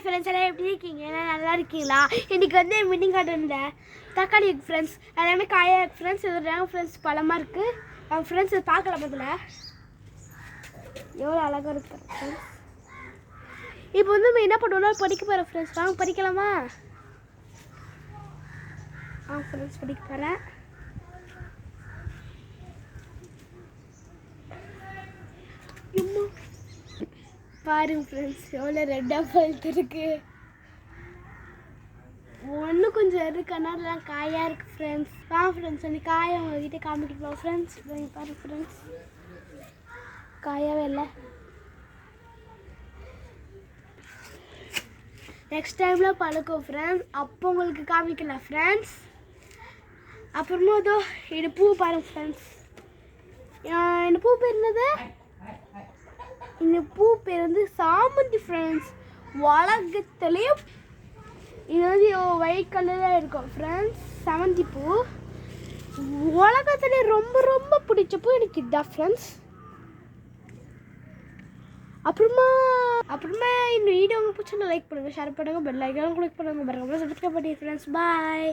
Hi friends எல்லாம் எப்படி இருக்கீங்க? நல்லா இருக்கீங்களா? இன்றைக்கி வந்து மீட்டிங் காட்டுற தக்காளி இருக்குது ஃப்ரெண்ட்ஸ். எல்லாமே காயாக இருக்குது ஃப்ரெண்ட்ஸ். இது ஃப்ரெண்ட்ஸ் பழமாக இருக்குது. அவங்க ஃப்ரெண்ட்ஸ் இதை பார்க்கலாம் முதல்ல. எவ்வளோ அழகாக இருக்கு ஃப்ரெண்ட்ஸ். இப்போ வந்து நம்ம என்ன பண்ணுவோம்னா படிக்க போகிறோம் ஃப்ரெண்ட்ஸ். வாங்க படிக்கலாமா? ஃப்ரெண்ட்ஸ் படிக்க போகிறேன். பாருங்க ஃப்ரெண்ட்ஸ் எவ்வளோ ரெட்டாக பழுத்து இருக்கு. ஒன்று கொஞ்சம் இருக்கு கண்ணாடிலாம் காயாக இருக்குது ஃப்ரெண்ட்ஸ். ஃப்ரெண்ட்ஸ் அந்த காயை உங்ககிட்ட காமிக்கலாம் ஃப்ரெண்ட்ஸ். பாருங்க ஃப்ரெண்ட்ஸ் காயாவே இல்லை. நெக்ஸ்ட் டைமில் பழுக்கும் ஃப்ரெண்ட்ஸ். அப்போ உங்களுக்கு காமிக்கலாம் ஃப்ரெண்ட்ஸ். அப்புறமா இதோ இது பூ பாருங்க ஃப்ரெண்ட்ஸ். இந்த பூ பேர் என்னது? இந்த பூ பேர் வந்து சாமந்தி ஃப்ரெண்ட்ஸ். உலகத்துலேயும் இது வந்து ஒயிட் கலரில் இருக்கும் ஃப்ரெண்ட்ஸ். சாமந்தி பூ உலகத்துலேயே ரொம்ப ரொம்ப பிடிச்ச பூ எனக்கு இதுதான் ஃப்ரெண்ட்ஸ். அப்புறமா இந்த வீடியோ உங்களுக்கு பிடிச்சா லைக் பண்ணுங்கள், ஷேர் பண்ணுங்கள், பெல் ஐக்கான் கிளிக் பண்ணுங்கள், சப்ஸ்கிரைப் பண்ணுங்கள் ஃப்ரெண்ட்ஸ். பாய்.